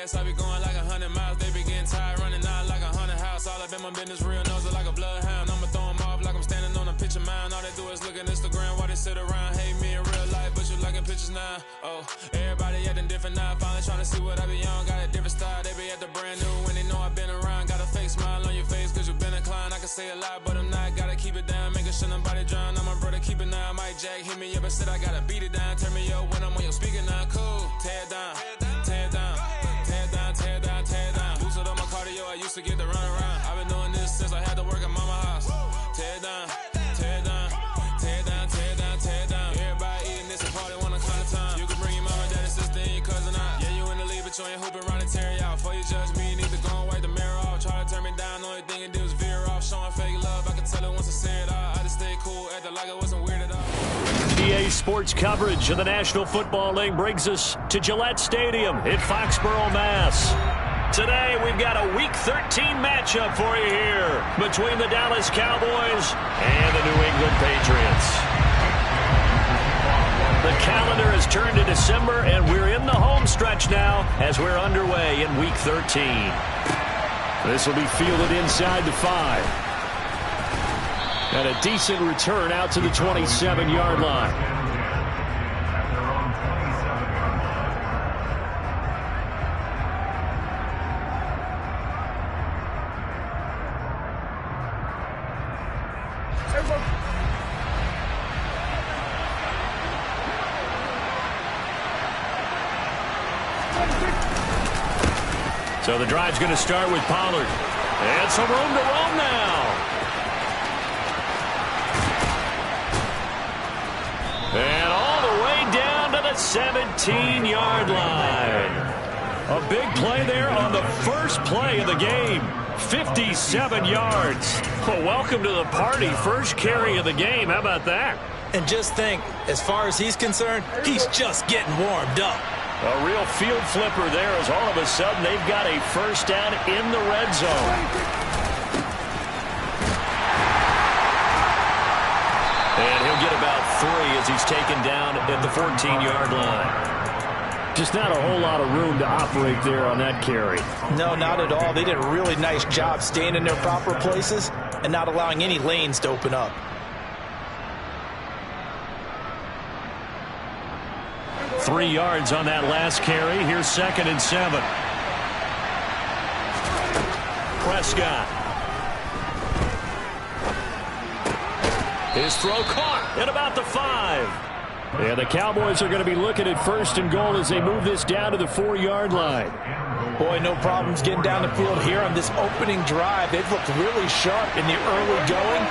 nights I be going like 100 miles. They be getting tired running out like a haunted house. All up in my business, real nose like a bloodhound. I'ma throw them off like I'm standing on a picture mound. All they do is look at Instagram while they sit around. Hate me in real life, but you liking pictures now. Oh, everybody acting different now. Finally trying to see what I be on. Got a different style, they be at the brand new when they know I've been around. Got a fake smile on your face cause you been inclined. I can say a lot, but I'm not. Gotta keep it down, making sure nobody drown. I'm my brother, keep it now. Mike Jack hit me up and said I gotta beat it down. Turn me up when I'm on your speaker now. Cool, tear it down, tear it down, tear it down, tear it down, tear it down. Boosted on my cardio, I used to get to run around. I've been doing this since I had to work at mama house. Tear it down, tear it down, tear it down, tear it down, tear it down. Everybody eating this and party one kind of time. You can bring your mama, daddy, sister, and your cousin out. Yeah, you in the league, but you ain't hooping around and tear out. Before you judge me, you need to go and wipe the mirror off. Try to turn me down, the only thing you did was veer off. Showing fake love, I can tell it once I say it all. I just stayed cool, acted like I wasn't weird at all. PA Sports coverage of the National Football League brings us to Gillette Stadium in Foxborough, Mass. Today, we've got a Week 13 matchup for you here between the Dallas Cowboys and the New England Patriots. The calendar has turned to December, and we're in the home stretch now as we're underway in Week 13. This will be fielded inside the 5. And a decent return out to the 27-yard line. So the drive's going to start with Pollard. And some room to roam now. And all the way down to the 17-yard line. A big play there on the first play of the game. 57 yards. Well, welcome to the party. First carry of the game. How about that? And just think, as far as he's concerned, he's just getting warmed up. A real field flipper there as all of a sudden they've got a first down in the red zone. And he'll get about 3 as he's taken down at the 14-yard line. Just not a whole lot of room to operate there on that carry. No, not at all. They did a really nice job staying in their proper places and not allowing any lanes to open up. 3 yards on that last carry. Here's 2nd and 7. Prescott. His throw caught at about the 5. And the Cowboys are going to be looking at 1st and goal as they move this down to the 4-yard line. Boy, no problems getting down the field here on this opening drive. They've looked really sharp in the early going,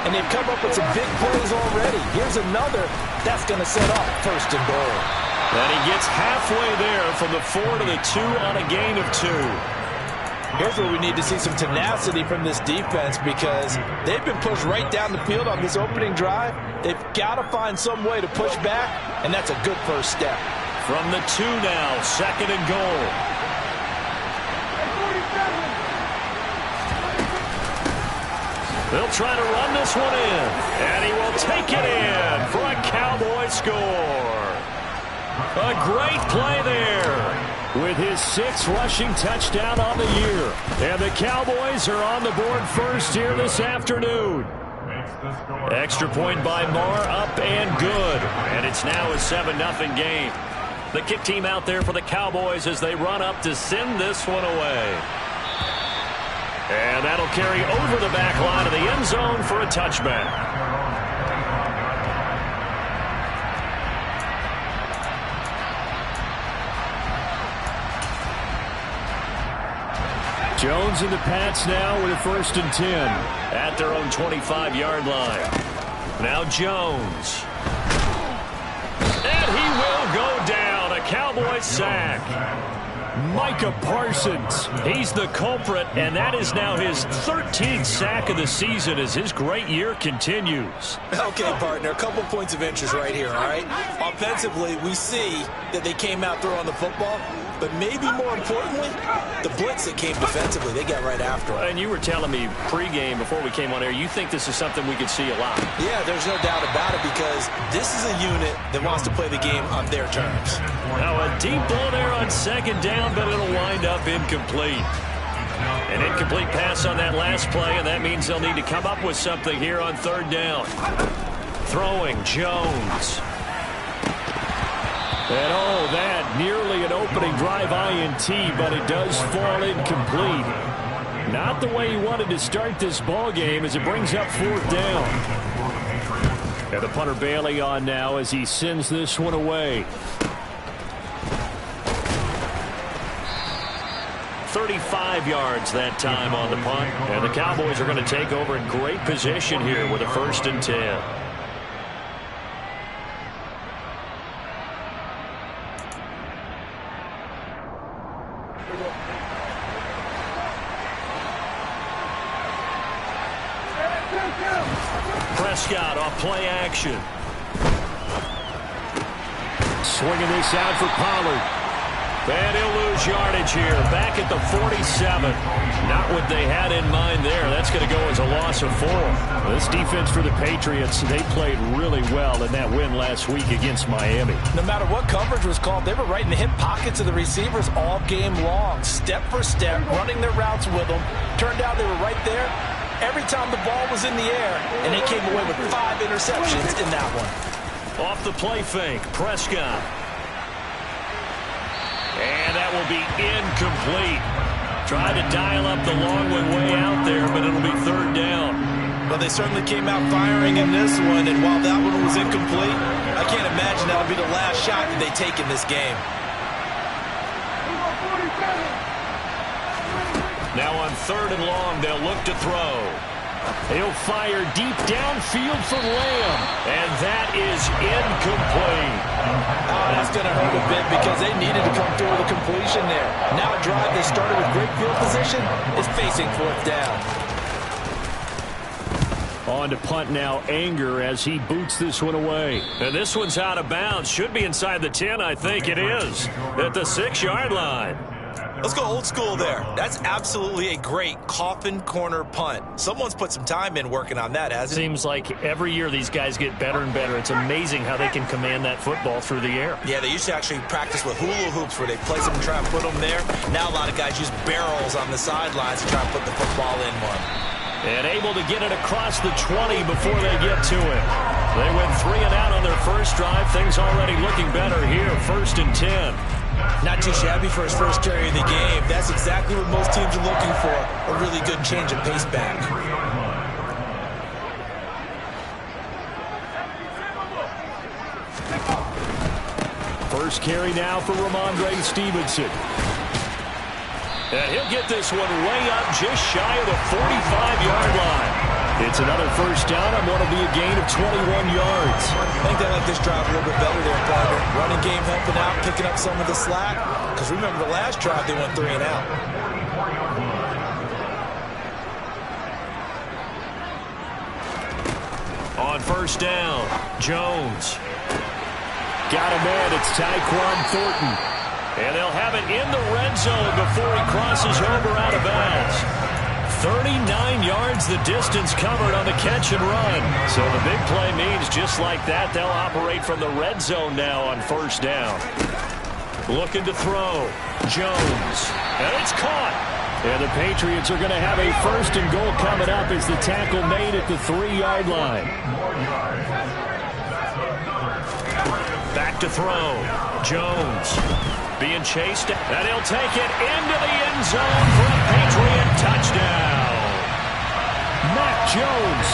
and they've come up with some big plays already. Here's another that's going to set up 1st and goal. And he gets halfway there from the 4 to the 2 on a gain of 2. Here's where we need to see some tenacity from this defense because they've been pushed right down the field on this opening drive. They've got to find some way to push back, and that's a good first step. From the 2 now, 2nd and goal. They'll try to run this one in, and he will take it in for a Cowboy score. A great play there with his 6th rushing touchdown on the year. And the Cowboys are on the board first here this afternoon. Extra point by Marr, up and good. And it's now a 7-0 game. The kick team out there for the Cowboys as they run up to send this one away. And that'll carry over the back line of the end zone for a touchback. Jones and the Pats now with a 1st and 10 at their own 25-yard line. Now Jones. And he will go down. A Cowboy sack. Micah Parsons. He's the culprit, and that is now his 13th sack of the season as his great year continues. Okay, partner, a couple points of interest right here, all right? Offensively, we see that they came out throwing the football, but maybe more importantly, the blitz that came defensively. They got right after him. And you were telling me pregame before we came on air, you think this is something we could see a lot. Yeah, there's no doubt about it because this is a unit that wants to play the game on their terms. Now a deep ball there on second down, but it'll wind up incomplete. An incomplete pass on that last play, and that means they'll need to come up with something here on third down. Throwing, Jones. And oh, that nearly an opening drive INT, but it does fall incomplete. Not the way he wanted to start this ball game as it brings up fourth down. And the punter Bailey on now as he sends this one away. 35 yards that time on the punt. And the Cowboys are going to take over in great position here with a 1st and 10. Prescott off play action. Swinging this out for Pollard. And he'll lose yardage here. Back at the 47. Not what they had in mind there. That's going to go as a loss of 4. This defense for the Patriots, they played really well in that win last week against Miami. No matter what coverage was called, they were right in the hip pockets of the receivers all game long. Step for step, running their routes with them. Turned out they were right there every time the ball was in the air, and they came away with 5 interceptions in that one. Off the play fake, Prescott. And that will be incomplete. Tried to dial up the long one way out there, but it'll be third down. Well, they certainly came out firing in this one, and while that one was incomplete, I can't imagine that'll be the last shot that they take in this game. Now on third and long, they'll look to throw. He'll fire deep downfield for Lamb, and that is incomplete. Oh, that's going to hurt a bit because they needed to come through with a completion there. Now a drive that started with great field position is facing fourth down. On to punt now, Anger as he boots this one away. And this one's out of bounds. Should be inside the 10, I think it is. At the 6-yard line. Let's go old school there. That's absolutely a great coffin corner punt. Someone's put some time in working on that, hasn't it? Seems like every year these guys get better and better. It's amazing how they can command that football through the air. Yeah, they used to actually practice with hula hoops where they place them and try and put them there. Now a lot of guys use barrels on the sidelines to try and put the football in one. And able to get it across the 20 before they get to it. They went 3 and out on their first drive. Things already looking better here. 1st and 10. Not too shabby for his first carry of the game. That's exactly what most teams are looking for. A really good change of pace back. First carry now for Ramondre Stevenson. And he'll get this one way up just shy of the 45-yard line. It's another first down on what will be a gain of 21 yards. I think they like this drive a little bit better there, partner. Running game helping out, picking up some of the slack. Because remember the last drive, they went 3 and out. On first down, Jones. Got him in. It's Tyquan Thornton. And they'll have it in the red zone before he crosses over out of bounds. 39 yards the distance covered on the catch and run. So the big play means just like that, they'll operate from the red zone now on first down. Looking to throw. Jones. And it's caught. And the Patriots are going to have a 1st and goal coming up as the tackle made at the 3-yard line. Back to throw. Jones. Being chased, and he'll take it into the end zone for a Patriot touchdown. Mac Jones,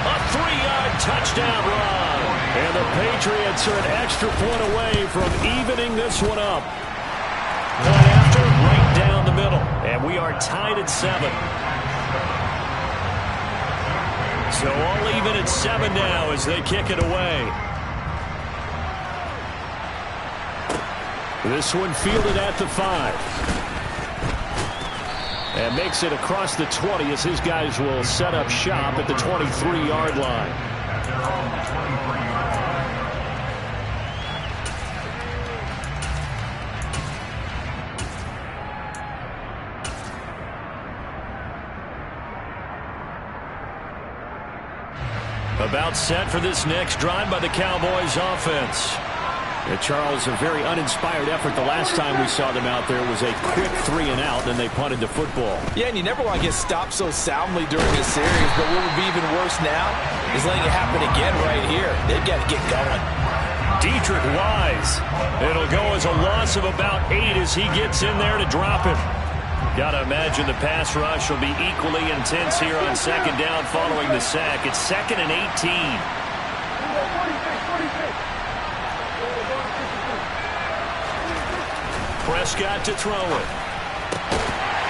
a 3-yard touchdown run. And the Patriots are an extra point away from evening this one up. Point after, right down the middle. And we are tied at 7. So all even at 7 now as they kick it away. This one fielded at the 5. And makes it across the 20 as his guys will set up shop at the 23-yard line. About set for this next drive by the Cowboys offense. Yeah, Charles, a very uninspired effort the last time we saw them out there was a quick 3-and-out, then they punted the football. Yeah, and you never want to get stopped so soundly during this series, but what would be even worse now is letting it happen again right here. They've got to get going. Dietrich Wise. It'll go as a loss of about 8 as he gets in there to drop him. Got to imagine the pass rush will be equally intense here on second down following the sack. It's 2nd and 18. Prescott to throw it.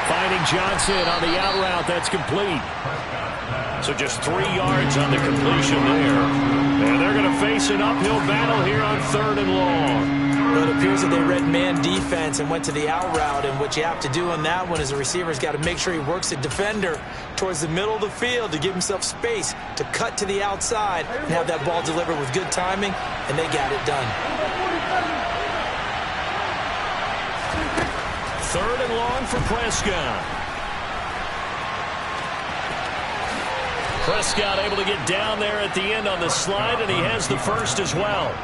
Finding Johnson on the out route. That's complete. So just 3 yards on the completion there. And they're going to face an uphill battle here on 3rd and long. Well, it appears that they read man defense and went to the out route. And what you have to do on that one is the receiver's got to make sure he works the defender towards the middle of the field to give himself space to cut to the outside and have that ball delivered with good timing. And they got it done. 3rd and long for Prescott. Prescott able to get down there at the end on the slide, and he has the first as well.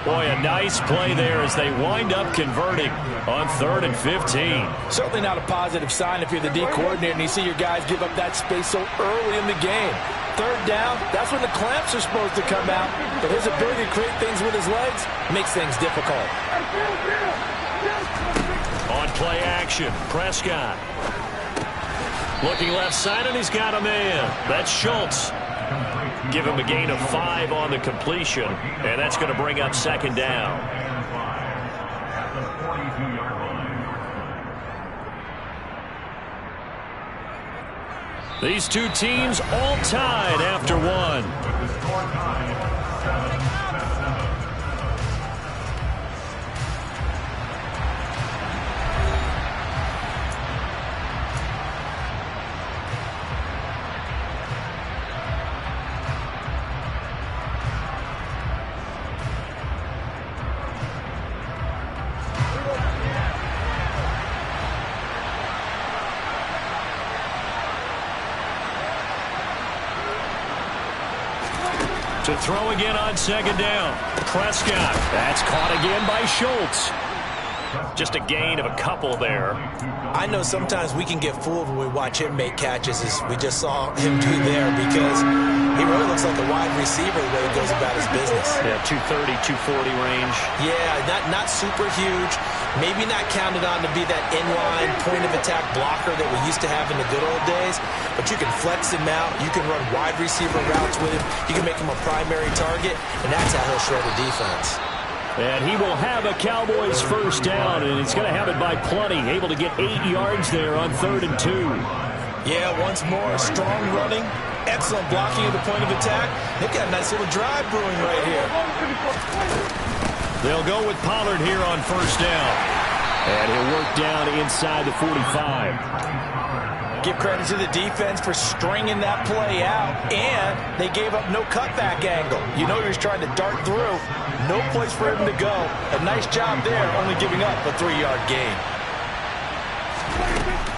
Boy, a nice play there as they wind up converting on 3rd and 15. Certainly not a positive sign if you're the D coordinator and you see your guys give up that space so early in the game. 3rd down, that's when the clamps are supposed to come out, but his ability to create things with his legs makes things difficult. On play action, Prescott. Looking left side, and he's got a man. That's Schultz. Give him a gain of 5 on the completion, and that's going to bring up 2nd down. These two teams all tied after one. To throw again on 2nd down. Prescott. That's caught again by Schultz. Just a gain of a couple there. I know sometimes we can get fooled when we watch him make catches, as we just saw him do there, because he really looks like a wide receiver the way he goes about his business. Yeah, 230, 240 range. Yeah, not super huge. Maybe not counted on to be that inline point-of-attack blocker that we used to have in the good old days, but you can flex him out. You can run wide receiver routes with him. You can make him a primary target, and that's how he'll shred a defense. And he will have a Cowboys first down, and he's going to have it by plenty. Able to get 8 yards there on 3rd and 2. Yeah, once more, strong running, excellent blocking at the point of attack. They've got a nice little drive brewing right here. They'll go with Pollard here on first down. And he'll work down inside the 45. Give credit to the defense for stringing that play out, and they gave up no cutback angle. You know he was trying to dart through. No place for him to go. A nice job there, only giving up a 3-yard gain.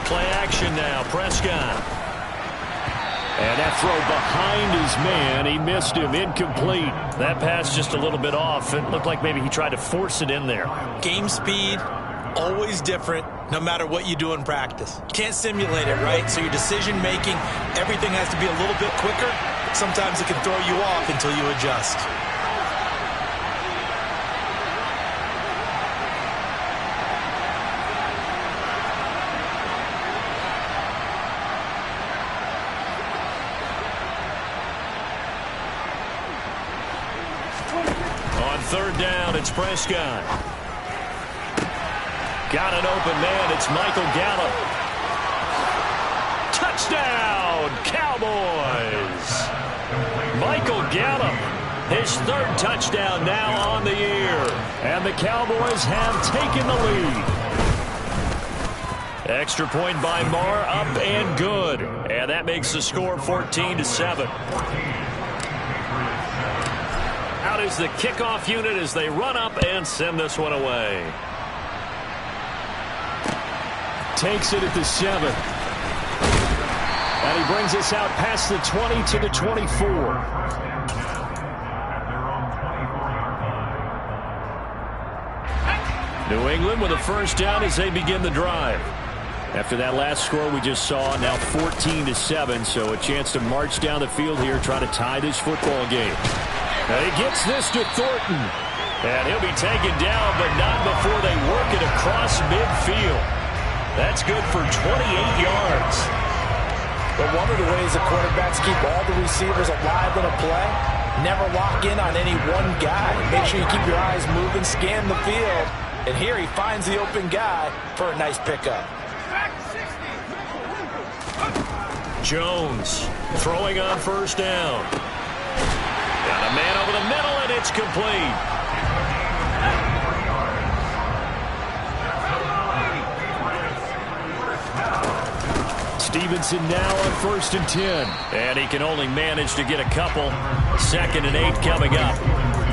Play action now, Prescott. And that throw behind his man, he missed him, incomplete. That pass just a little bit off. It looked like maybe he tried to force it in there. Game speed, always different, no matter what you do in practice. You can't simulate it, right? So your decision-making, everything has to be a little bit quicker. Sometimes it can throw you off until you adjust. On 3rd down, it's Prescott. Got an open man. It's Michael Gallup. Touchdown, Cowboys. Michael Gallup, his 3rd touchdown now on the year. And the Cowboys have taken the lead. Extra point by Marr, up and good. And that makes the score 14-7. Out is the kickoff unit as they run up and send this one away. Takes it at the 7. And he brings us out past the 20 to the 24. New England with a first down as they begin the drive. After that last score we just saw, now 14-7, so a chance to march down the field here, try to tie this football game. And he gets this to Thornton. And he'll be taken down, but not before they work it across midfield. That's good for 28 yards. But one of the ways the quarterbacks keep all the receivers alive in a play, never lock in on any one guy. Make sure you keep your eyes moving, scan the field. And here he finds the open guy for a nice pickup. Jones throwing on first down. Got a man over the middle, and it's complete. Stevenson now on 1st and 10. And he can only manage to get a couple. 2nd and 8 coming up.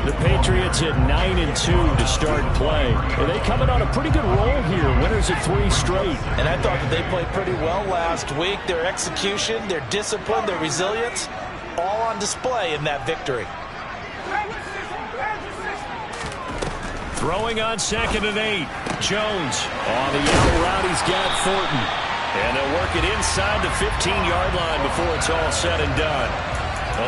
The Patriots at 9-2 to start play. And they coming on a pretty good roll here. Winners of 3 straight. And I thought that they played pretty well last week. Their execution, their discipline, their resilience, all on display in that victory. Throwing on 2nd and 8. Jones on the out route. He's got Thornton. And they'll work it inside the 15-yard line before it's all said and done.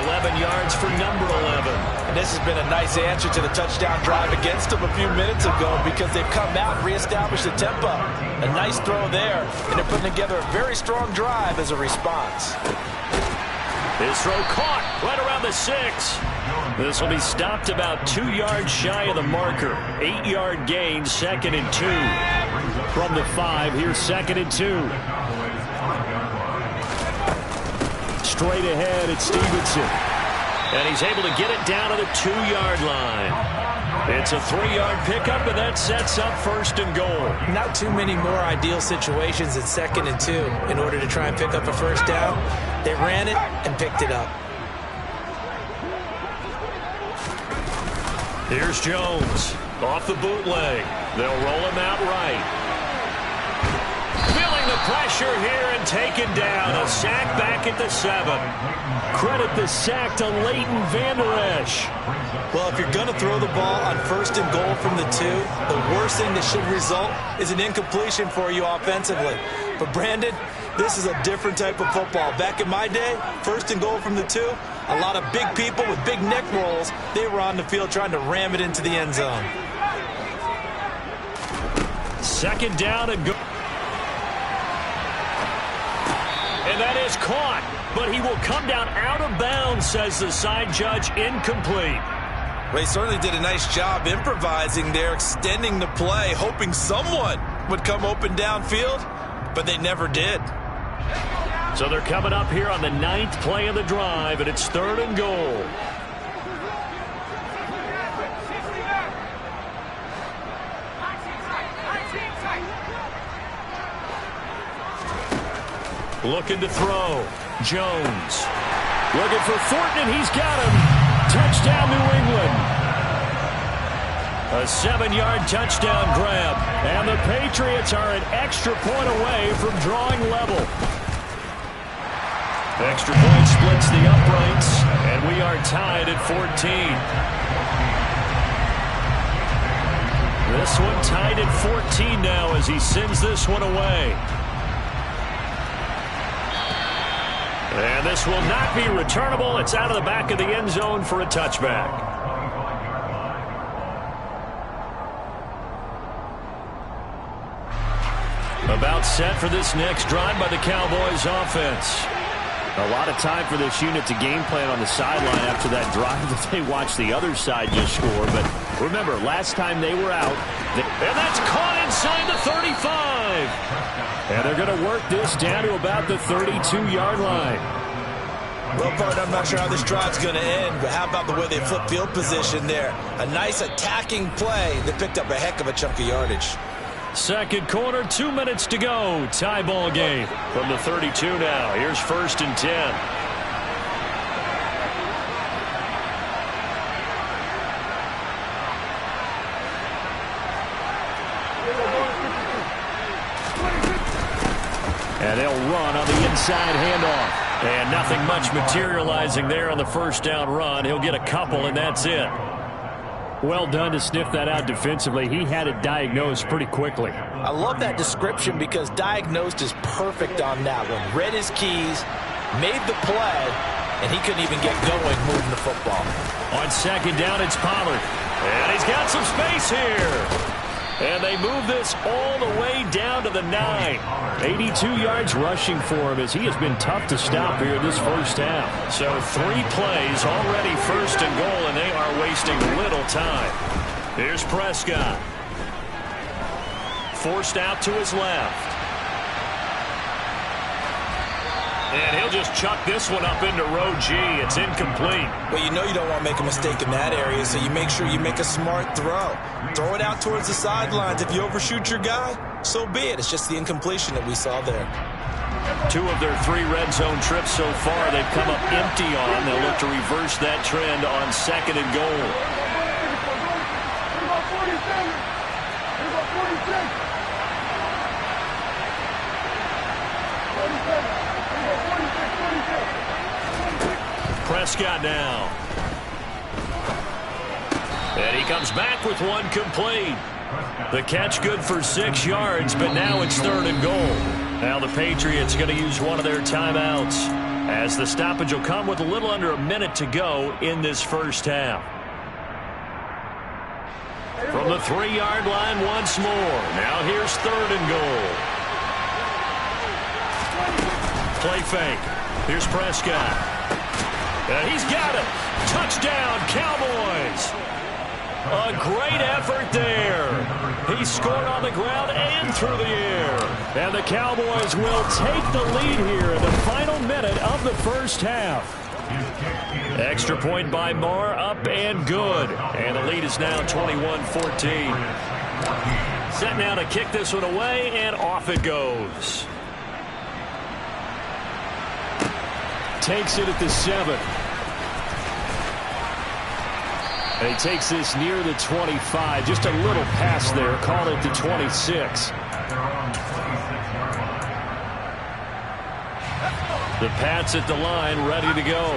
11 yards for number 11. And this has been a nice answer to the touchdown drive against them a few minutes ago because they've come out and reestablished the tempo. A nice throw there, and they're putting together a very strong drive as a response. His throw caught right around the 6. This will be stopped about 2 yards shy of the marker. 8-yard gain, 2nd and 2. From the 5, here's 2nd and 2. Straight ahead, it's Stevenson. And he's able to get it down to the 2-yard line. It's a 3-yard pickup, and that sets up 1st and goal. Not too many more ideal situations at 2nd and 2 in order to try and pick up a first down. They ran it and picked it up. Here's Jones off the bootleg. They'll roll him out right. Feeling the pressure here and taken down. A sack back at the 7. Credit the sack to Leighton Vander Esch. Well, if you're going to throw the ball on 1st and goal from the 2, the worst thing that should result is an incompletion for you offensively. But Brandon, this is a different type of football. Back in my day, 1st and goal from the 2, a lot of big people with big neck rolls, they were on the field trying to ram it into the end zone. 2nd down and go. And that is caught, but he will come down out of bounds, says the side judge, incomplete. They certainly did a nice job improvising there, extending the play, hoping someone would come open downfield, but they never did. So they're coming up here on the 9th play of the drive, and it's 3rd and goal. Looking to throw. Jones. Looking for Thornton, and he's got him. Touchdown, New England. A 7-yard touchdown grab. And the Patriots are an extra point away from drawing level. Extra point splits the uprights, and we are tied at 14. This one tied at 14 now as he sends this one away. And this will not be returnable. It's out of the back of the end zone for a touchback. About set for this next drive by the Cowboys offense. A lot of time for this unit to game plan on the sideline after that drive that they watched the other side just score. But remember, last time they were out, and that's caught inside the 35. And they're going to work this down to about the 32-yard line. Well, partner, I'm not sure how this drive's going to end, but how about the way they flip field position there? A nice attacking play that picked up a heck of a chunk of yardage. 2nd quarter, 2 minutes to go. Tie ball game from the 32 now. Here's 1st and 10. And they'll run on the inside handoff. And nothing much materializing there on the first down run. He'll get a couple, and that's it. Well done to sniff that out defensively. He had it diagnosed pretty quickly. I love that description because diagnosed is perfect on that one. Read his keys, made the play, and he couldn't even get going moving the football. On second down, it's Pollard. And he's got some space here. And they move this all the way down to the 9. 82 yards rushing for him as he has been tough to stop here this first half. So 3 plays already first and goal, and they are wasting little time. Here's Prescott. Forced out to his left. And he'll just chuck this one up into row G. It's incomplete. Well, you know you don't want to make a mistake in that area, so you make sure you make a smart throw. Throw it out towards the sidelines. If you overshoot your guy, so be it. It's just the incompletion that we saw there. 2 of their 3 red zone trips so far they've come up empty on. They'll look to reverse that trend on second and goal. Prescott now. And he comes back with one complete. The catch good for 6 yards, but now it's third and goal. Now the Patriots going to use one of their timeouts as the stoppage will come with a little under a minute to go in this first half. From the 3-yard line once more. Now here's third and goal. Play fake. Here's Prescott. And he's got it. Touchdown, Cowboys. A great effort there. He scored on the ground and through the air. And the Cowboys will take the lead here in the final minute of the first half. Extra point by Marr, up and good. And the lead is now 21-14. Set now to kick this one away, and off it goes. Takes it at the 7. And he takes this near the 25. Just a little pass there. Call it the 26. The Pats at the line, ready to go.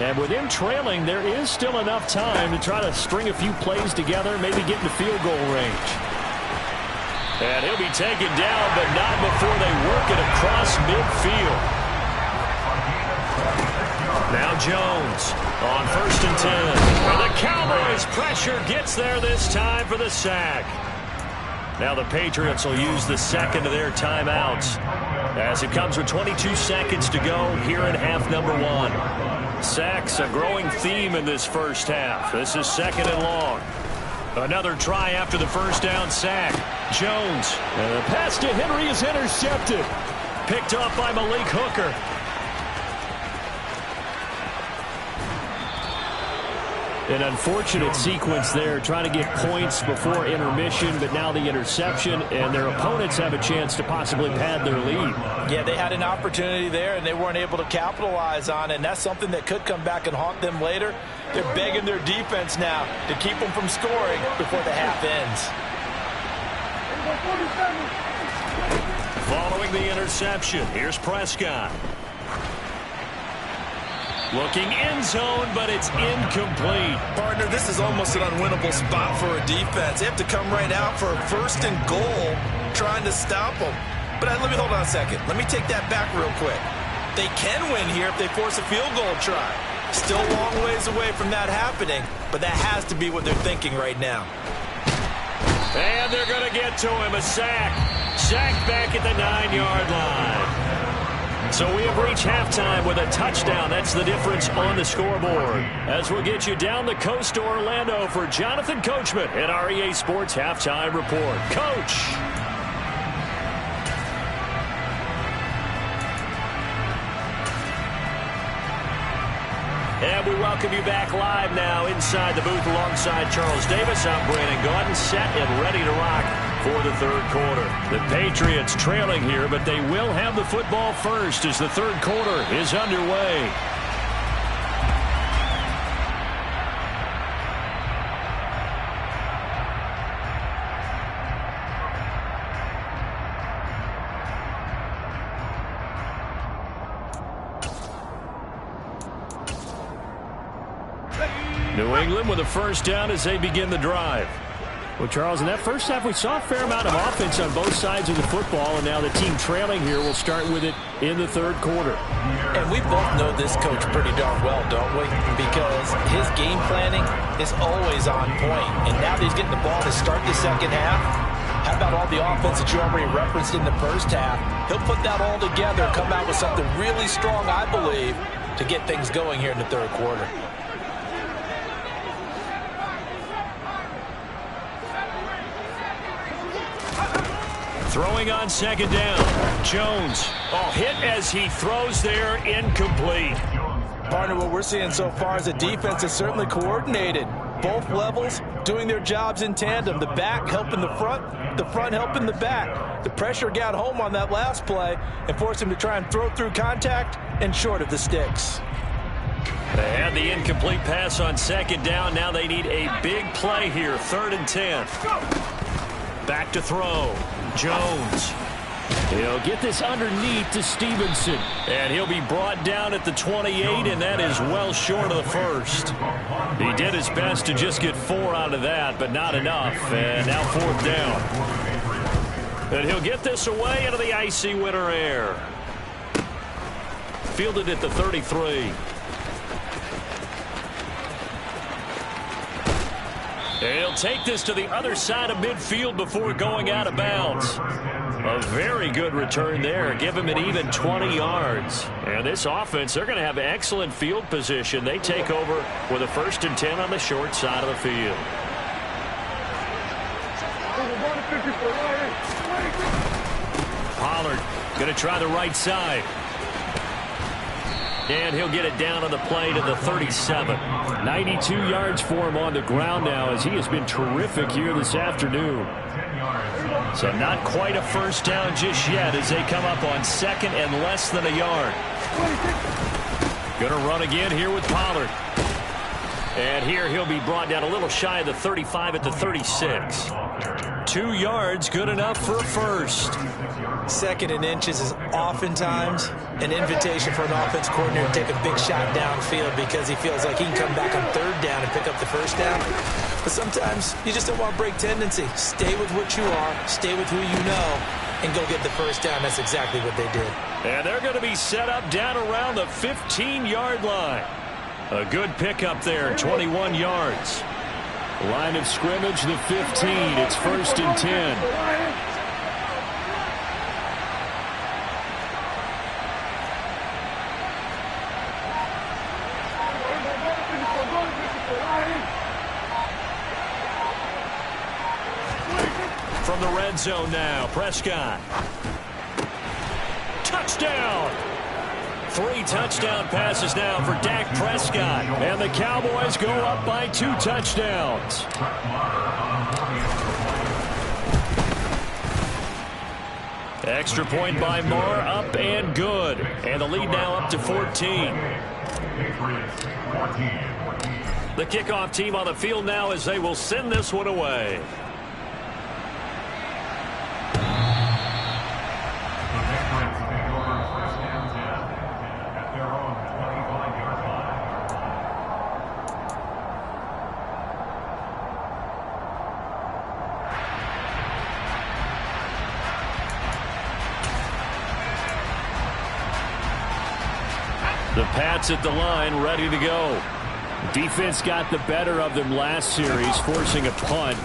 And with him trailing, there is still enough time to try to string a few plays together, maybe get in the field goal range. And he'll be taken down, but not before they work it across midfield. Now Jones on 1st and 10. And the Cowboys pressure gets there this time for the sack. Now the Patriots will use the second of their timeouts as it comes with 22 seconds to go here in half number 1. Sacks a growing theme in this first half. This is second and long. Another try after the first down sack. Jones. And the pass to Henry is intercepted. Picked off by Malik Hooker. An unfortunate sequence there, trying to get points before intermission, but now the interception, and their opponents have a chance to possibly pad their lead. Yeah, they had an opportunity there, and they weren't able to capitalize on it, and that's something that could come back and haunt them later. They're begging their defense now to keep them from scoring before the half ends. Following the interception, here's Prescott. Looking end zone, but it's incomplete. Partner, this is almost an unwinnable spot for a defense. They have to come right out for a 1st and goal trying to stop them. But let me hold on a second. Let me take that back real quick. They can win here if they force a field goal try. Still a long ways away from that happening, but that has to be what they're thinking right now. And they're going to get to him. A sack. Sacked back at the 9-yard line. So we have reached halftime with a touchdown. That's the difference on the scoreboard. As we'll get you down the coast to Orlando for Jonathan Coachman at our EA Sports Halftime Report. Coach. And we welcome you back live now inside the booth alongside Charles Davis. I'm Brandon Gaudin, set and ready to rock for the third quarter. The Patriots trailing here, but they will have the football first as the third quarter is underway. New England with a first down as they begin the drive. Well, Charles, in that first half, we saw a fair amount of offense on both sides of the football, and now the team trailing here will start with it in the third quarter. And we both know this coach pretty darn well, don't we? Because his game planning is always on point. And now that he's getting the ball to start the second half, how about all the offense that you already referenced in the first half? He'll put that all together and come out with something really strong, I believe, to get things going here in the third quarter. Throwing on second down. Jones. Oh, hit as he throws there, incomplete. Partner, what we're seeing so far is the defense is certainly coordinated. Both levels doing their jobs in tandem. The back helping the front helping the back. The pressure got home on that last play and forced him to try and throw through contact and short of the sticks. They had the incomplete pass on second down. Now they need a big play here. 3rd and 10. Back to throw. Jones. He'll get this underneath to Stevenson. And he'll be brought down at the 28, and that is well short of the first. He did his best to just get 4 out of that, but not enough. And now 4th down. And he'll get this away into the icy winter air. Fielded at the 33. He'll take this to the other side of midfield before going out of bounds. A very good return there. Give him an even 20 yards. And this offense, they're going to have excellent field position. They take over with a 1st and 10 on the short side of the field. Pollard going to try the right side. And he'll get it down on the play to the 37. 92 yards for him on the ground now as he has been terrific here this afternoon. So not quite a first down just yet as they come up on 2nd and less than a yard. Going to run again here with Pollard. And here he'll be brought down a little shy of the 35 at the 36. 2 yards, good enough for a first. 2nd and inches is oftentimes an invitation for an offense coordinator to take a big shot downfield because he feels like he can come back on 3rd down and pick up the first down. But sometimes you just don't want to break tendency. Stay with what you are, stay with who you know, and go get the first down. That's exactly what they did. And they're going to be set up down around the 15-yard line. A good pickup there, 21 yards. Line of scrimmage, the 15. It's 1st and 10. From the red zone now, Prescott. Touchdown! 3 touchdown passes now for Dak Prescott. And the Cowboys go up by 2 touchdowns. Extra point by Marr, up and good. And the lead now up to 14. The kickoff team on the field now as they will send this one away. The Pats at the line, ready to go. Defense got the better of them last series, forcing a punt.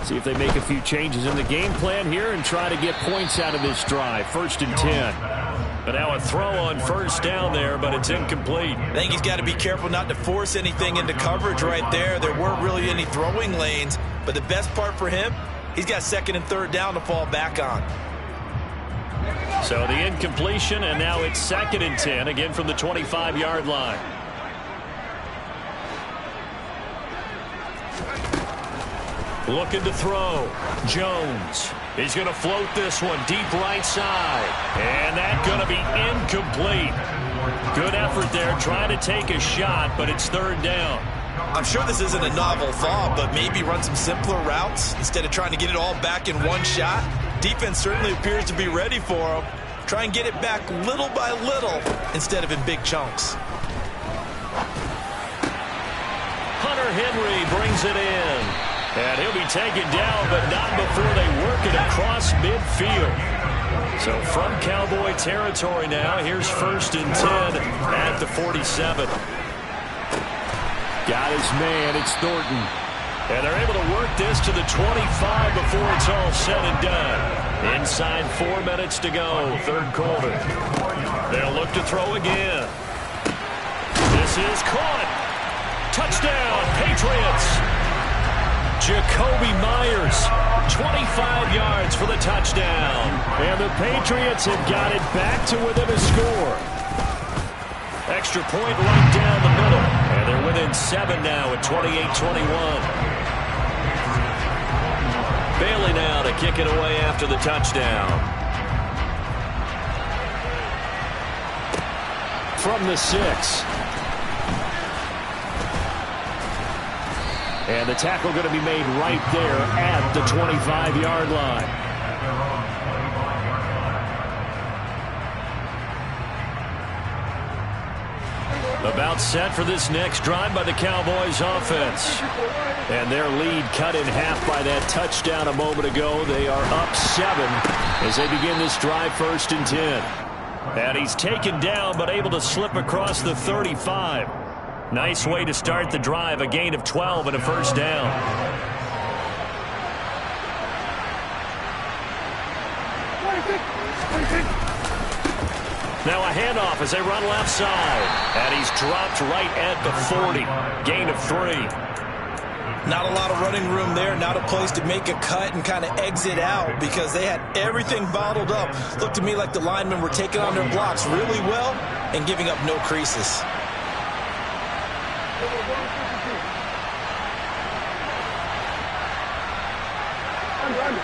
See if they make a few changes in the game plan here and try to get points out of this drive. 1st and 10. But now a throw on 1st down there, but it's incomplete. I think he's got to be careful not to force anything into coverage right there. There weren't really any throwing lanes, but the best part for him, he's got 2nd and 3rd down to fall back on. So the incompletion, and now it's 2nd and 10, again from the 25-yard line. Looking to throw. Jones. He's going to float this one deep right side. And that's going to be incomplete. Good effort there, trying to take a shot, but it's 3rd down. I'm sure this isn't a novel thought, but maybe run some simpler routes instead of trying to get it all back in one shot. Defense certainly appears to be ready for him. Try and get it back little by little instead of in big chunks. Hunter Henry brings it in. And he'll be taken down, but not before they work it across midfield. So from Cowboy territory now, here's 1st and 10 at the 47. Got his man, it's Thornton. And they're able to work this to the 25 before it's all said and done. Inside 4 minutes to go, 3rd quarter. They'll look to throw again. This is caught. Touchdown, Patriots. Jacoby Myers, 25 yards for the touchdown. And the Patriots have got it back to within a score. Extra point right down the middle. And they're within 7 now at 28-21. Bailey now to kick it away after the touchdown. From the 6. And the tackle going to be made right there at the 25-yard line. About set for this next drive by the Cowboys offense. And their lead cut in half by that touchdown a moment ago. They are up 7 as they begin this drive 1st and 10. And he's taken down but able to slip across the 35. Nice way to start the drive, a gain of 12 and a 1st down. Now a handoff as they run left side. And he's dropped right at the 40. Gain of 3. Not a lot of running room there. Not a place to make a cut and kind of exit out because they had everything bottled up. Looked to me like the linemen were taking on their blocks really well and giving up no creases.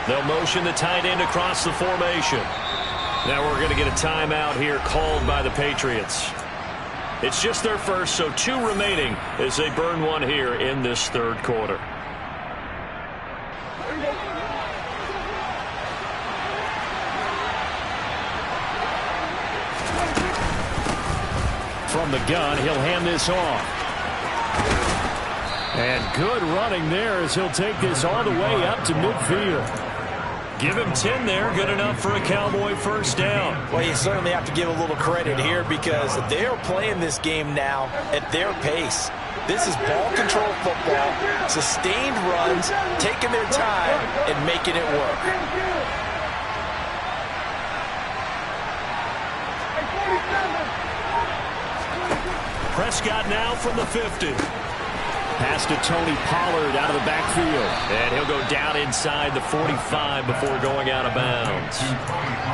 They'll motion the tight end across the formation. Now we're going to get a timeout here called by the Patriots. It's just their first, so 2 remaining as they burn one here in this 3rd quarter. From the gun, he'll hand this off. And good running there as he'll take this all the way up to midfield. Give him 10 there, good enough for a Cowboy 1st down. Well, you certainly have to give a little credit here because they are playing this game now at their pace. This is ball control football, sustained runs, taking their time and making it work. Prescott now from the 50. Pass to Tony Pollard out of the backfield. And he'll go down inside the 45 before going out of bounds.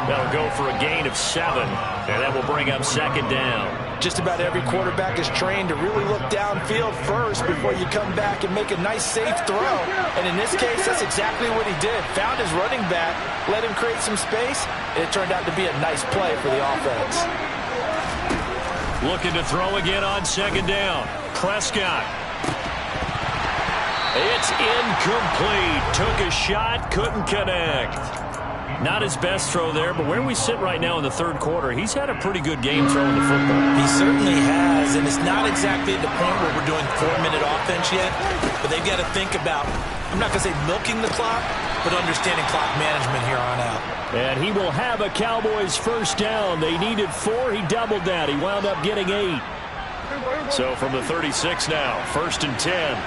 That'll go for a gain of 7. And that will bring up 2nd down. Just about every quarterback is trained to really look downfield first before you come back and make a nice, safe throw. And in this case, that's exactly what he did. Found his running back, let him create some space, and it turned out to be a nice play for the offense. Looking to throw again on 2nd down. Prescott. It's incomplete. Took a shot, couldn't connect. Not his best throw there, but where we sit right now in the 3rd quarter, he's had a pretty good game throwing the football. He certainly has, and it's not exactly at the point where we're doing 4-minute offense yet, but they've got to think about, I'm not going to say milking the clock, but understanding clock management here on out. And he will have a Cowboys 1st down. They needed 4. He doubled that. He wound up getting 8. So from the 36 now, 1st and 10.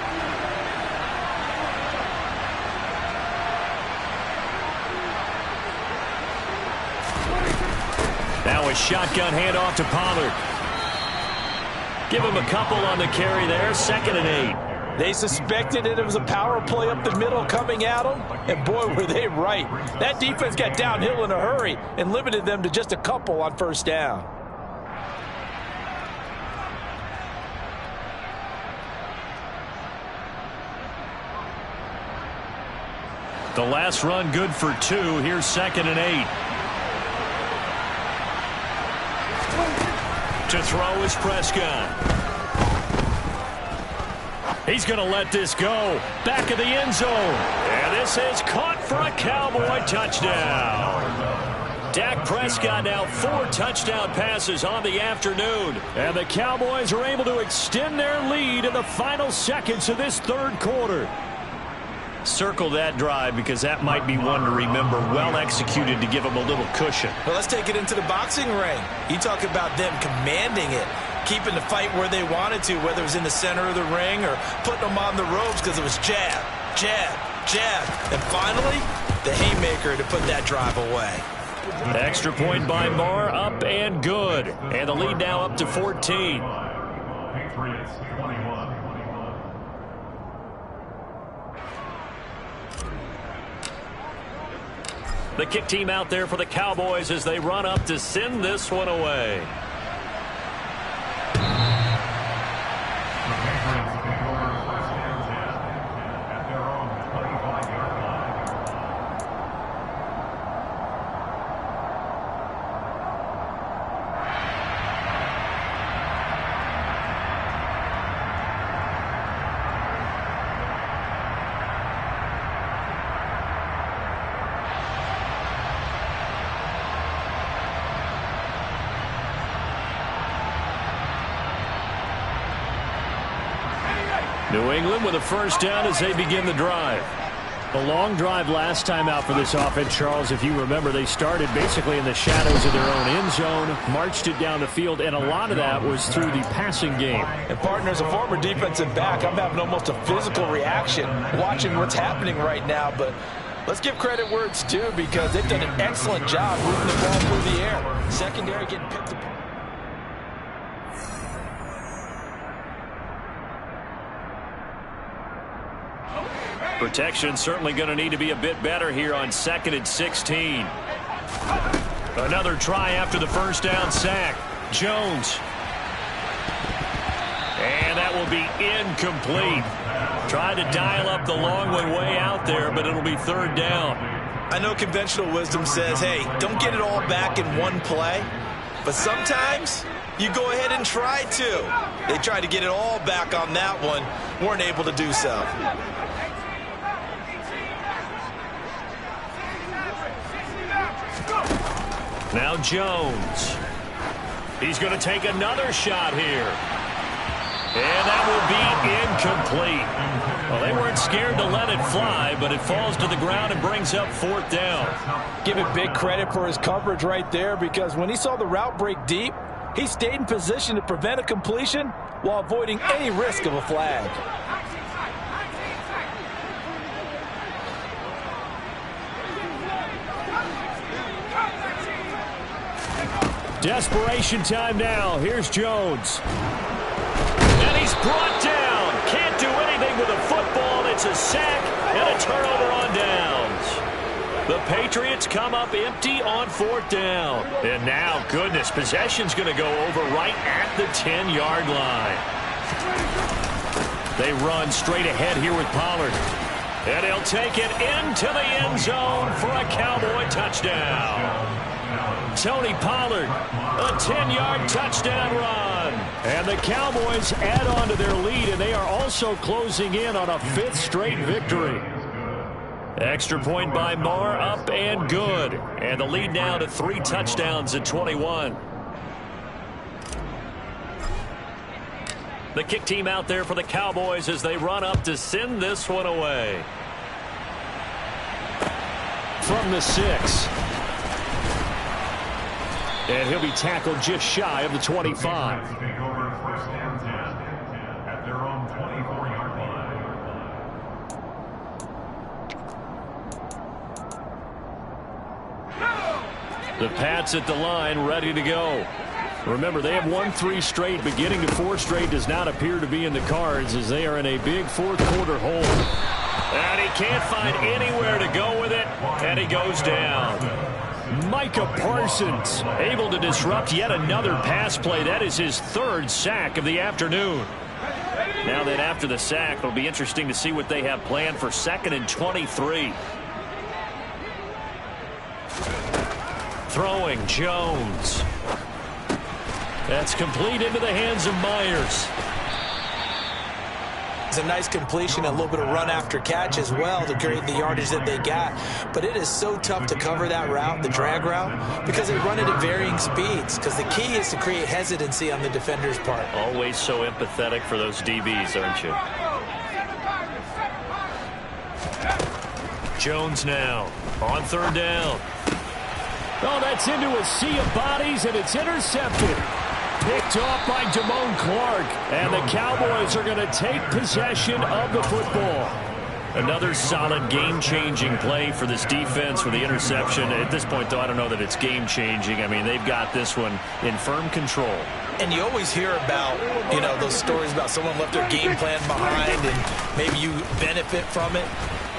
Now a shotgun handoff to Pollard. Give him a couple on the carry there. 2nd and 8. They suspected it was a power play up the middle coming at them, and boy, were they right. That defense got downhill in a hurry and limited them to just a couple on 1st down. The last run good for 2. Here's 2nd and 8. To throw is Prescott. He's going to let this go. Back of the end zone. And this is caught for a Cowboy touchdown. Dak Prescott now 4 touchdown passes on the afternoon. And the Cowboys are able to extend their lead in the final seconds of this third quarter. Circle that drive because that might be one to remember. Well executed to give them a little cushion. Well, let's take it into the boxing ring. You talk about them commanding it, keeping the fight where they wanted to, whether it was in the center of the ring or putting them on the ropes because it was jab, jab, jab. And finally, the haymaker to put that drive away. Extra point by Marr, up and good. And the lead now up to 14. The kick team out there for the Cowboys as they run up to send this one away. New England with a first down as they begin the drive. A long drive last time out for this offense, Charles. If you remember, they started basically in the shadows of their own end zone, marched it down the field, and a lot of that was through the passing game. And, partner, as a former defensive back, I'm having almost a physical reaction watching what's happening right now. But let's give credit where it's due because they've done an excellent job moving the ball through the air. Secondary getting picked apart. Protection certainly going to need to be a bit better here on 2nd and 16. Another try after the first down sack. Jones. And that will be incomplete. Tried to dial up the long one way out there, but it'll be 3rd down. I know conventional wisdom says, hey, don't get it all back in one play. But sometimes you go ahead and try to. They tried to get it all back on that one. Weren't able to do so. Now Jones. He's going to take another shot here. And that will be incomplete. Well, they weren't scared to let it fly, but it falls to the ground and brings up 4th down. Give it big credit for his coverage right there because when he saw the route break deep, he stayed in position to prevent a completion while avoiding any risk of a flag. Desperation time now. Here's Jones. And he's brought down. Can't do anything with a football. It's a sack and a turnover on downs. The Patriots come up empty on 4th down. And now, goodness, possession's going to go over right at the 10-yard line. They run straight ahead here with Pollard. And he'll take it into the end zone for a Cowboy touchdown. Tony Pollard, a 10-yard touchdown run. And the Cowboys add on to their lead, and they are also closing in on a 5th straight victory. Extra point by Marr, up and good. And the lead now to 3 touchdowns at 21. The kick team out there for the Cowboys as they run up to send this one away. From the 6. And he'll be tackled just shy of the 25. The Pats at the line, ready to go. Remember, they have won 3 straight, but getting to 4 straight does not appear to be in the cards as they are in a big 4th quarter hole. And he can't find anywhere to go with it, and he goes down. Micah Parsons able to disrupt yet another pass play. That is his 3rd sack of the afternoon. Now that after the sack, it'll be interesting to see what they have planned for 2nd and 23. Throwing Jones. That's complete into the hands of Myers. It's a nice completion, a little bit of run after catch as well to create the yardage that they got. But it is so tough to cover that route, the drag route, because they run it at varying speeds. Because the key is to create hesitancy on the defender's part. Always so empathetic for those DBs, aren't you? Jones now on third down. Oh, that's into a sea of bodies, and it's intercepted. Picked off by Damone Clark, and the Cowboys are going to take possession of the football. Another solid game-changing play for this defense with the interception. At this point, though, I don't know that it's game-changing. I mean, they've got this one in firm control. And you always hear about, those stories about someone left their game plan behind and maybe you benefit from it.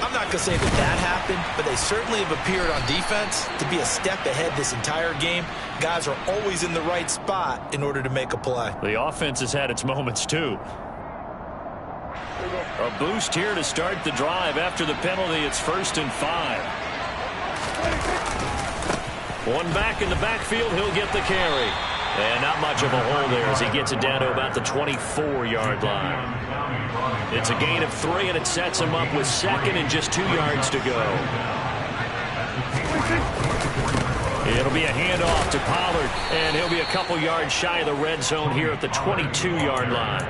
I'm not going to say that happened, but they certainly have appeared on defense to be a step ahead this entire game. Guys are always in the right spot in order to make a play. The offense has had its moments, too. A boost here to start the drive. After the penalty, it's 1st and 5. One back in the backfield, he'll get the carry. And not much of a hole there as he gets it down to about the 24-yard line. It's a gain of 3, and it sets him up with 2nd and just 2 yards to go. It'll be a handoff to Pollard, and he'll be a couple yards shy of the red zone here at the 22-yard line.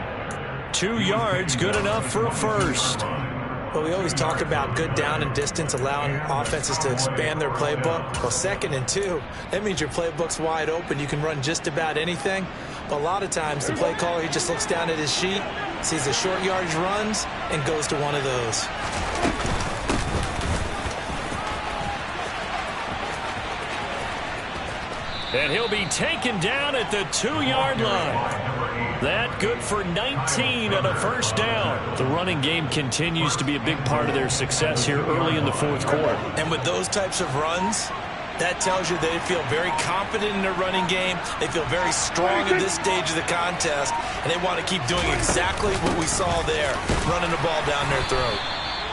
2 yards, good enough for a first. Well, we always talk about good down and distance, allowing offenses to expand their playbook. Well, 2nd and 2, that means your playbook's wide open. You can run just about anything. But a lot of times, the play caller, he just looks down at his sheet, sees the short yardage runs, and goes to one of those. And he'll be taken down at the 2-yard line. That good for 19 and a first down. The running game continues to be a big part of their success here early in the 4th quarter. And with those types of runs, that tells you they feel very confident in their running game. They feel very strong at this stage of the contest, and they want to keep doing exactly what we saw there, running the ball down their throat.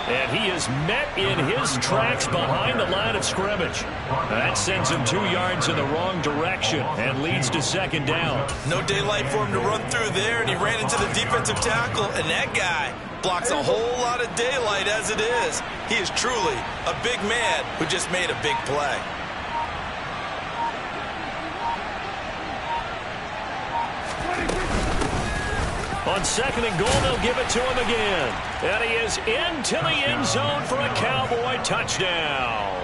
And he is met in his tracks behind the line of scrimmage. That sends him 2 yards in the wrong direction and leads to 2nd down. No daylight for him to run through there, and he ran into the defensive tackle, and that guy blocks a whole lot of daylight as it is. He is truly a big man who just made a big play. On 2nd and goal, they'll give it to him again. And he is into the end zone for a Cowboy touchdown.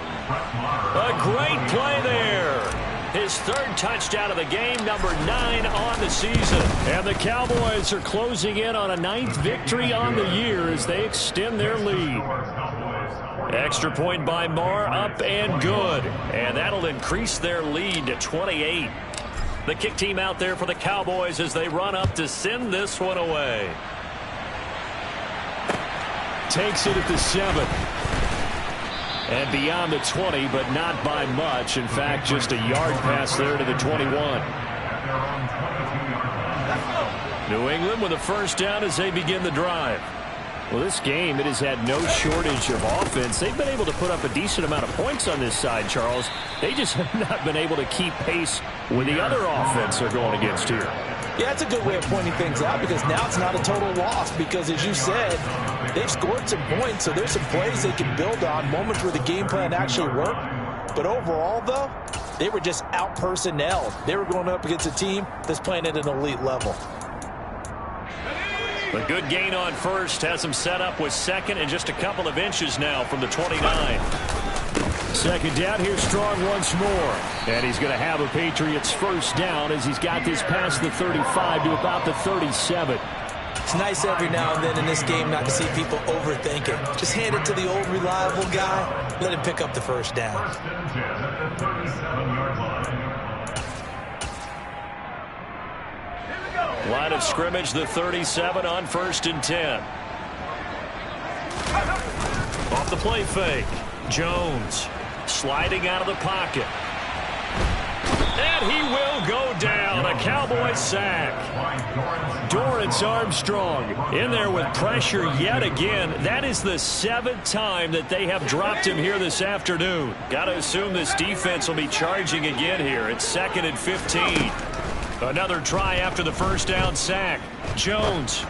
A great play there. His 3rd touchdown of the game, number 9 on the season. And the Cowboys are closing in on a 9th victory on the year as they extend their lead. Extra point by Marr, up and good. And that'll increase their lead to 28. The kick team out there for the Cowboys as they run up to send this one away. Takes it at the 7. And beyond the 20, but not by much. In fact, just a yard pass there to the 21. New England with a first down as they begin the drive. Well, this game, it has had no shortage of offense. They've been able to put up a decent amount of points on this side, Charles. They just have not been able to keep pace with the other offense they're going against here. Yeah, that's a good way of pointing things out because now it's not a total loss because, as you said, they've scored some points, so there's some plays they can build on, moments where the game plan actually worked. But overall, though, they were just out-personnelled. They were going up against a team that's playing at an elite level. A good gain on first has him set up with 2nd and just a couple of inches now from the 29. 2nd down, here's Strong once more. And he's going to have a Patriots first down as he's got this past the 35 to about the 37. It's nice every now and then in this game not to see people overthink it. Just hand it to the old reliable guy. Let him pick up the first down. Line of scrimmage, the 37 on 1st and 10. Off the play fake. Jones sliding out of the pocket. And he will go down. A Cowboy sack. Dorrance Armstrong in there with pressure yet again. That is the 7th time that they have dropped him here this afternoon. Got to assume this defense will be charging again here. It's 2nd and 15. Another try after the first down sack. Jones.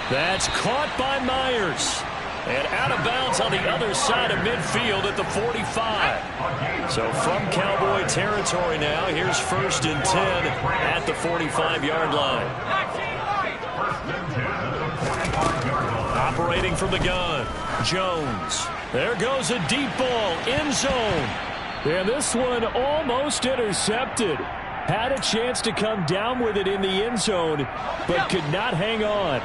That's caught by Myers. And out of bounds on the other side of midfield at the 45. So from Cowboy territory now, here's 1st and 10 at the 45-yard line. Operating from the gun, Jones. There goes a deep ball, end zone. And this one almost intercepted. Had a chance to come down with it in the end zone, but could not hang on.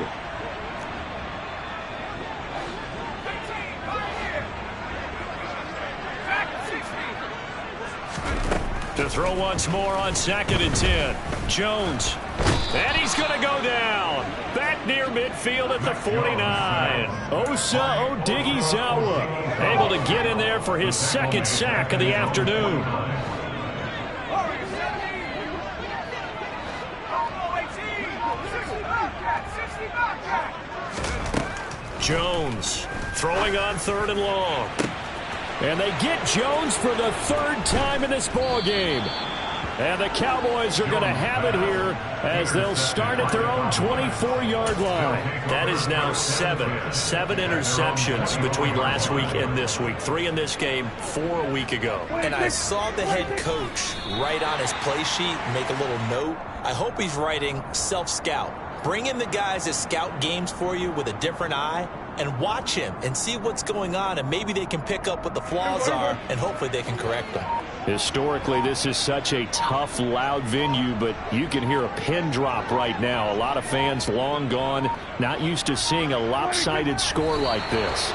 To throw once more on 2nd and 10. Jones. And he's going to go down. Back near midfield at the 49. Osa Odighizuwa able to get in there for his 2nd sack of the afternoon. Jones throwing on 3rd and long. And they get Jones for the 3rd time in this ballgame. And the Cowboys are going to have it here as they'll start at their own 24-yard line. That is now 7 interceptions between last week and this week. 3 in this game, 4 a week ago. And I saw the head coach write on his play sheet, make a little note. I hope he's writing self-scout. Bring in the guys that scout games for you with a different eye and watch him and see what's going on, and maybe they can pick up what the flaws are, and hopefully they can correct them. Historically, this is such a tough, loud venue, but you can hear a pin drop right now. A lot of fans long gone, not used to seeing a lopsided score like this.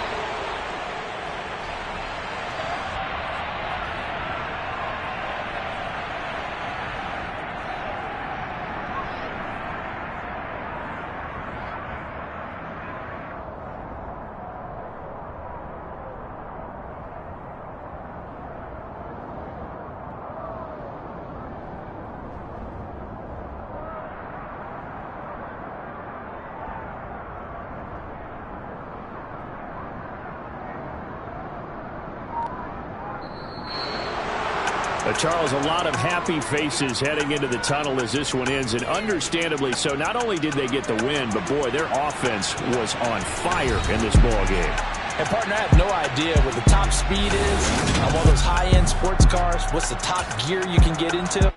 Charles, a lot of happy faces heading into the tunnel as this one ends, and understandably so. Not only did they get the win, but boy, their offense was on fire in this ball game. And partner, I have no idea what the top speed is on one of those high-end sports cars. What's the top gear you can get into?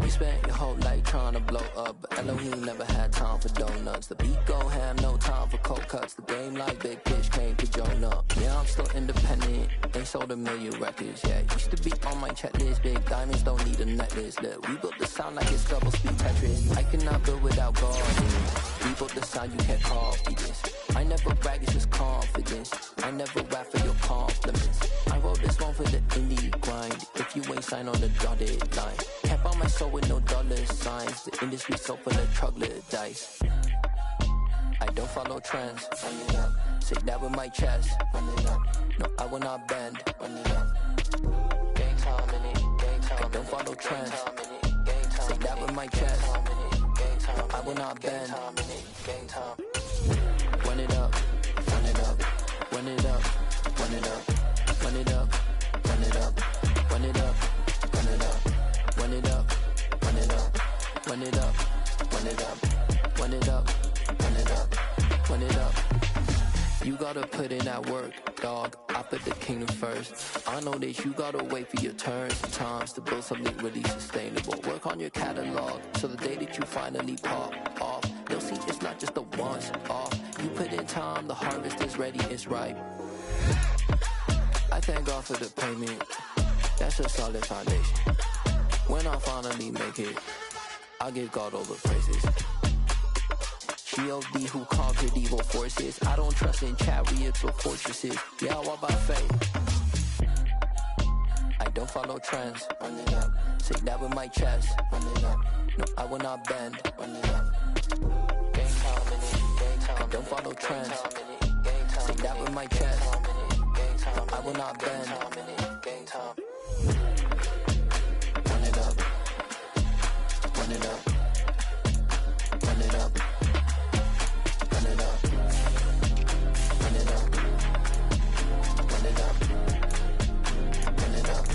You spent your whole life trying to blow up, but Elohim never had time for donuts. The beat gon' have no time for cold cuts. The game like Big Pitch came to join up. Yeah, I'm still independent, ain't sold 1 million records. Yeah, used to be on my checklist. Big diamonds don't need a necklace. Look, we built the sound like it's double speed Tetris. I cannot build without God. We built the sound, you can't copy this. I never brag, it's just confidence. I never rap for your compliments. I wrote this one for the indie grind. If you ain't signed on the dotted line, can't buy my soul with no dollar signs. The industry so full of troglodytes. I don't follow trends. Say that with my chest. No, I will not bend. Gang time in it. I don't follow trends. Say that with my chest. No, I will not bend. Gang time. Run it up. Run it up. Run it up. Run it up. Run it up. Run it up. Run it up. Run it up. Run it up. Run it up. Run it up. Run it up. Run it up. Run it up. Run it up. You gotta put in that work, dog. I put the kingdom first. I know that you gotta wait for your turn sometimes to build something really sustainable. Work on your catalog so the day that you finally pop off, you'll see it's not just a once off. You put in time, the harvest is ready, it's ripe. I thank God for the payment. That's a solid foundation. When I finally make it, I'll give God all the praises. G.O.D. who conquered evil forces. I don't trust in chariots or fortresses. Yeah, I walk by faith. I don't follow trends. Run it up. Say that with my chest. Run it up. No, I will not bend. Run it up. Gang time in it. Gang time. I don't follow trends. Say that with my chest. No, I will not bend. Gang time. Run it up. Run it up. Run it up. Run it up. Run it up. Run it up. Run it up.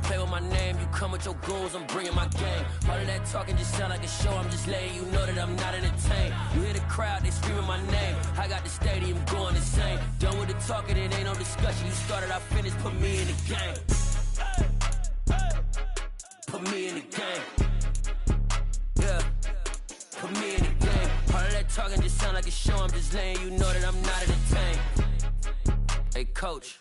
play with my name. You come with your goons, I'm bringing my game. All of that talking just sound like a show. I'm just letting you know that I'm not entertained. You hear the crowd, they screaming my name. I got the stadium going insane. Done with the talking, it ain't no discussion. You started, I finished, put me in the game. Put me in the game. Yeah. Put me in the game. All of that talking just sound like a show. I'm just letting you know that I'm not entertained. Hey, coach.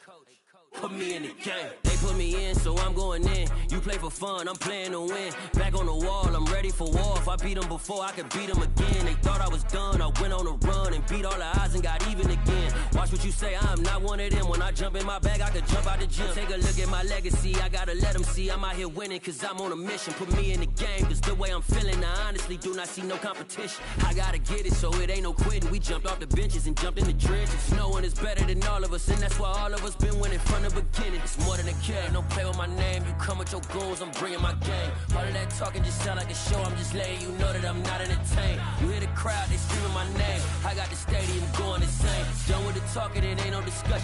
Put me in the game. They put me in, so I'm going in. You play for fun, I'm playing to win. Back on the wall, I'm ready for war. If I beat them before, I could beat them again. They thought I was done, I went on a run and beat all the odds and got even again. Watch what you say, I'm not one of them. When I jump in my bag, I could jump out the gym. Take a look at my legacy, I gotta let them see I'm out here winning, cause I'm on a mission. Put me in the game, cause the way I'm feeling, I honestly do not see no competition. I gotta get it, so it ain't no quitting. We jumped off the benches and jumped in the trenches. No one is better than all of us, and that's why all of us been winning from the beginning. It's more than a game, don't play with my name. You come with your goons, I'm bringing my game. All of that talking just sound like a show. I'm just letting you know that I'm not entertained. You hear the crowd, they screaming my name. I got the stadium going insane. Done with the talking, it ain't no discussion.